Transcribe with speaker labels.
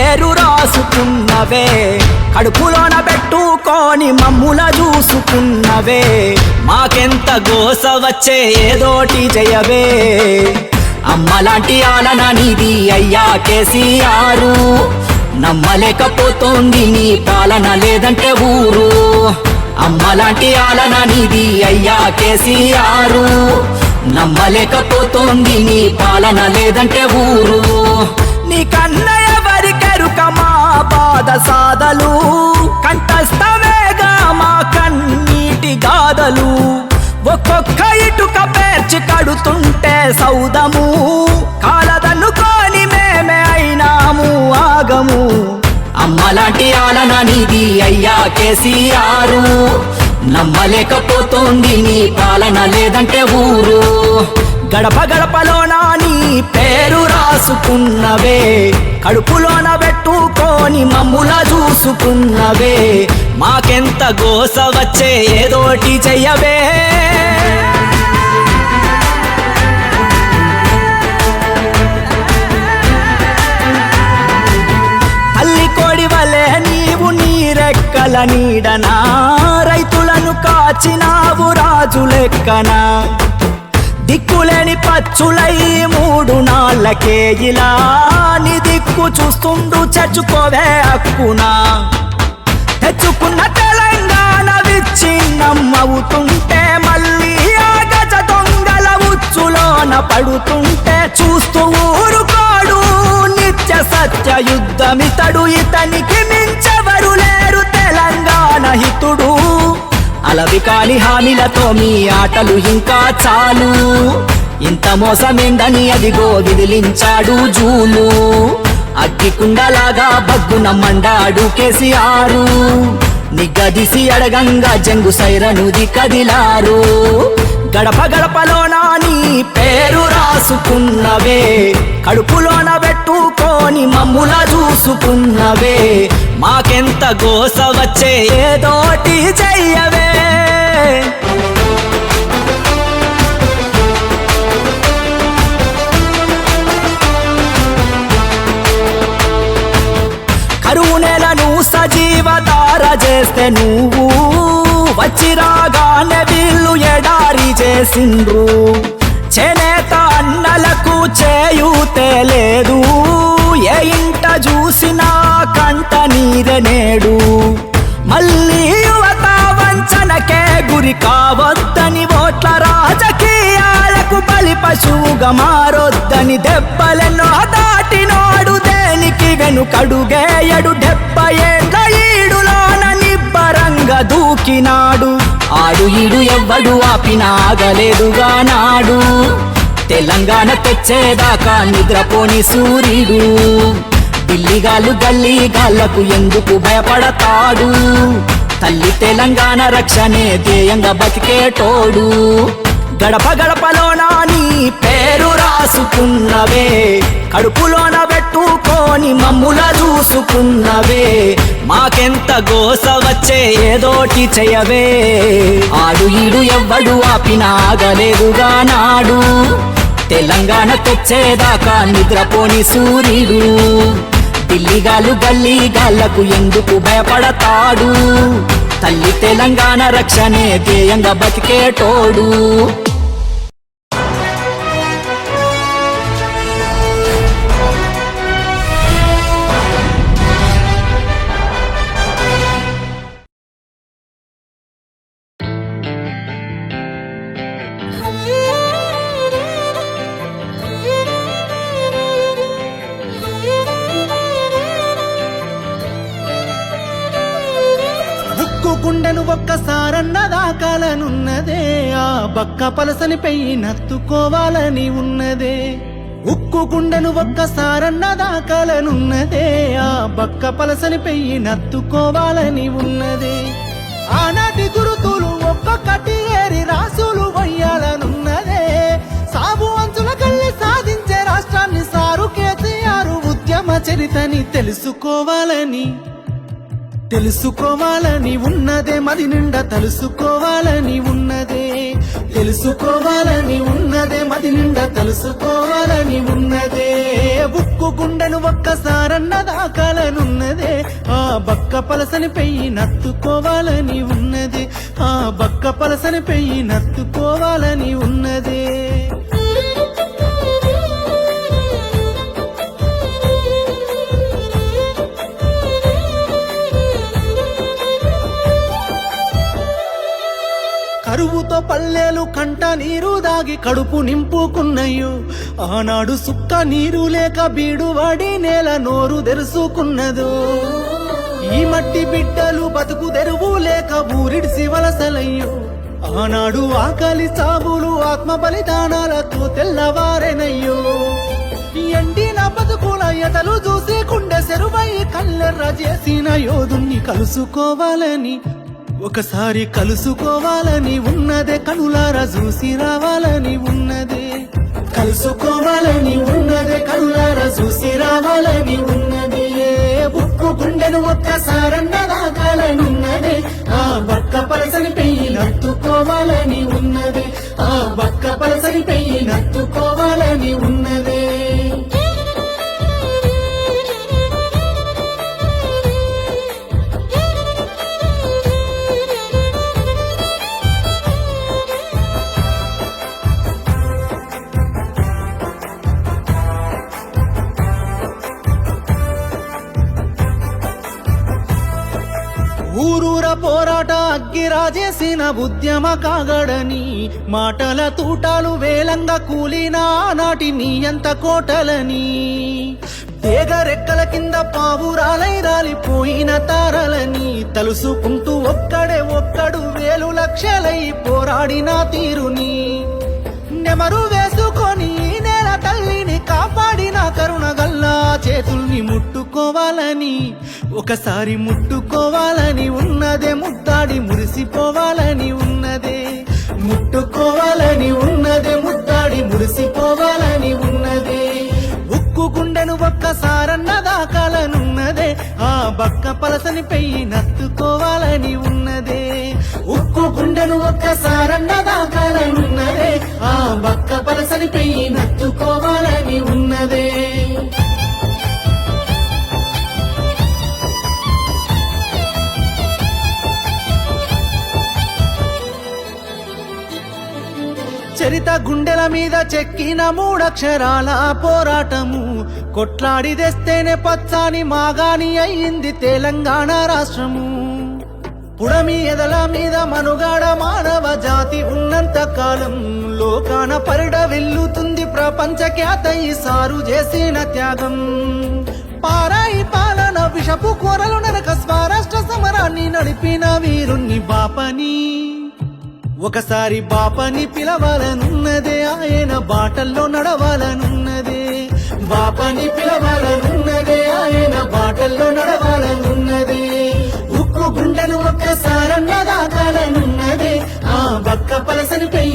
Speaker 1: పేరు రాసుకున్నవే, కడుపులోన పెట్టుకొని మమ్ముల చూసుకున్నవే, మాకెంత గోస వచ్చే ఏదోటి జయవే. అమ్మలాంటి ఆలన నీది అయ్యా కేసీఆర్, నమ్మలేకపోతోంది నీ పాలన లేదంటే ఊరు. అమ్మలాంటి ఆలన నీది అయ్యా కేసీఆర్, నమ్మలేకపోతోంది నీ పాలన లేదంటే ఊరు. నీ కన్న ఎవరికెరుక మా బాధ సాధలు, కంఠస్థమేగా మా కన్నీటి గాథలు. ఒక్కొక్క ఇటుక పేర్చి కడుతుంటే సౌదము, కాలదన్నుకొని మేమే అయినాము ఆగము. అమ్మలాంటి ఆలన నీది అయ్యా కేసీఆర్, నమ్మలేకపోతోంది నీ పాలన లేదంటే ఊరు. గడప గడపలోన నీ పేరు రాసుకున్నవే, కడుపులోన పెట్టుకొని మమ్ముల చూసుకున్నవే, మాకెంత గోస వచ్చే ఏదోటి చెయ్యవే. తల్లి కోడి వలె నీవు నీరెక్కల నీడనా, రైతులను కాచినావు రాజు లెక్కనా. దిక్కులేని పచ్చులై 3 నాళ్ళకే ఇలా నీ దిక్కు చూస్తుండు చచ్చుకోవే హక్కునా. తెచ్చుకున్న తెలంగాణ విచ్ఛిన్నమవుతుంటే, మళ్ళీ ఆ గజ దొంగల ఉచ్చులోన పడుతుంటే చూస్తూ ఊరుకోడు నిత్య సత్య యుద్ధమితడు. ఇతనికి మించెవరు లేరు తెలంగాణ హితుడు. అలవి కాని హామీలతో మీ ఆటలు ఇంకా చాలు, ఇంత మోసమేందని అదిగో విదిలించాడు జూలు. అగ్గికుండలాగా బగ్గున మండాడు కేసీఆర్, నిగ్గదీసి అడగంగా జంగు సైరనుది కదిలారు. గడప గడపలోన నీ పేరు రాసుకున్నవే, కడుపులోన పెట్టుకొని మమ్ముల చూసుకున్నవే, మాకెంత గోస వచ్చే ఏదోటి చెయ్యవే. కరువు నెలను సజీవధార చేస్తే నువ్వు, వచ్చి రాగానే వీళ్ళు ఎడారి చేసిండ్రు. చేనేత అన్నలకు చేయూతే లేదు, ఏ ఇంట చూసినా కంట నీరే నేడు. మళ్ళీ యువత వంచనకే గురి కావద్దని, ఓట్ల రాజకీయాలకు బలి పశువుగా మారొద్దని, దెబ్బలెన్నో దాటినోడు దేనికి వెనుకడుగేయడు. 70 ఏళ్ళ ఈడులోన నిబ్బరంగా దూకినాడు. ఆడు ఈడు ఎవ్వడు ఆపినా ఆగలేదుగా నాడు, తెలంగాణ తెచ్చేదాకా నిద్రపోని సూర్యుడు. ఢిల్లీగాళ్ళు గల్లీగాళ్లకు ఎందుకు భయపడతాడు, తల్లి తెలంగాణ రక్షణే ధ్యేయంగా బతికేటోడు. గడప గడపలోన నీ పేరు రాసుకున్నవే, కడుపులోన పెట్టుకొని మమ్ముల చూసుకున్నవే, మాకెంత గోస వచ్చే ఏదోటి చెయ్యవే. ఆడు ఈడు ఎవ్వడు ఆపినా ఆగలేదుగా నాడు, తెలంగాణ తెచ్చేదాకా నిద్రపోని సూర్యుడు. ఢిల్లీగాళ్ళు గల్లీగాళ్లకు ఎందుకు భయపడతాడు, తల్లి తెలంగాణ రక్షణే ధ్యేయంగా బతికేటోడు.
Speaker 2: గుండెను ఒక్కసారన్న దాకాలనున్నదే, ఆ బక్క పలసని పెయ్యి నత్తుకోవాలని ఉన్నదే. ఉక్కు గుండెను ఒక్కసారన్న దాకాలనున్నదే, ఆ బక్క పలసని పెయ్యి నత్తుకోవాలని ఉన్నదే. ఆనాటి గురుతులు ఒక్కొక్కటి ఏరి రాసులు వయ్యాలనున్నదే. సాగు అంచుల కళ్ళి సాధించే రాష్ట్రాన్ని సారు కేసీఆర్ ఉద్యమ చరితని తెలుసుకోవాలని. తెలుసుకోవాలని ఉన్నదే మది నిండా తెలుసుకోవాలని ఉన్నదే తెలుసుకోవాలని ఉన్నదే మది నిండా తెలుసుకోవాలని ఉన్నదే ఉక్కు గుండెను ఒక్కసారన్న దాకాలనున్నదే ఆ బక్క పలసని పెయ్యి నత్తుకోవాలని ఉన్నదే ఆ బక్క పలసని పెయ్యి నత్తుకోవాలని ఉన్నదే కరువుతో పల్లెలు కంట నీరు దాగి కడుపు నింపుకున్నయ్యో ఆనాడు సుక్క నీరు లేక బీడువాడి నేల నోరు తెరుసుకున్నదో ఈ మట్టి బిడ్డలు బతుకు తెరువు లేక ఊరిడిసి వలసలయ్యో ఆనాడు ఆకలి చావులు ఆత్మ బలిదానాలతో తెల్లవారెనయ్యో ఎండిన బతుకుల ఎతలు చూసి కుండె సెరువై కల్లెర్ర చేసిన యోధుణ్ణి కలుసుకోవాలని ఒకసారి కలుసుకోవాలని ఉన్నదే కనులారా చూసి రావాలని ఉన్నదే కలుసుకోవాలని ఉన్నదే కనులారా చూసి రావాలని ఉన్నదే ఉక్కు గుండెను ఒక్కసారన్న దాకాలని ఉన్నదే ఆ బక్క పలసని పెయ్యి నత్తుకోవాలని ఉన్నదే ఆ బక్క పలసని పెయ్యి నత్తుకోవాలని ఉన్నదే ఊరూర పోరాట అగ్గిరాజేసిన ఉద్యమ కాగడని మాటల తూటాలు వేలంగా కూలిన నాటి నీ ఎంత కోటలని తేగరెక్కల కింద పావురాలై రాలిపోయిన తారలని తలుసుకుంటూ ఒక్కడు వేలు లక్షలై పోరాడిన తీరుని నెమరు వేసుకొని ఈ నేల తల్లిని కాపాడిన కరుణ గల్లా చేతుల్ని ముట్టుకోవాలని ఒకసారి ముట్టుకోవాలని ఉన్నదే ముద్దాడి మురిసిపోవాలని ఉన్నదే ముట్టుకోవాలని ఉన్నదే ముద్దాడి మురిసిపోవాలని ఉన్నదే ఉక్కు గుండెను ఒక్కసారన్న దాకాలనున్నదే ఆ బక్క పలసని పెయ్యి నత్తుకోవాలని ఉన్నదే ఉక్కు గుండెను ఒక్కసారన్న దాకాలనున్నదే ఆ బక్క పలసని పెయ్యి నత్తుకోవాలని ఉన్నదే చరిత గుండెల మీద చెక్కిన మూడక్షరాల పోరాటము కొట్లాడి తెస్తేనే పచ్చాని మాగాని అయ్యింది తెలంగాణ రాష్ట్రము పుడమి ఎదల మీద మనుగాడ మానవ జాతి ఉన్నంత కాలం లోకాన పరిడ వెల్లుతుంది ప్రపంచ ఖ్యాత ఈ సారు చేసిన త్యాగం పారాయి పాలన విషపు కూరలు నరక స్వరాష్ట్ర సమరాన్ని నడిపిన వీరుణ్ణి బాపని ఒకసారి బాపని పిలవాలనున్నదే ఆయన బాటల్లో నడవాలనున్నదే బాపని పిలవాలనున్నదే ఆయన బాటల్లో నడవాలనున్నదే ఉక్కు గుండెను ఒక్కసారన్న దాకాలనున్నదే ఆ బక్క పలసని పెయ్యి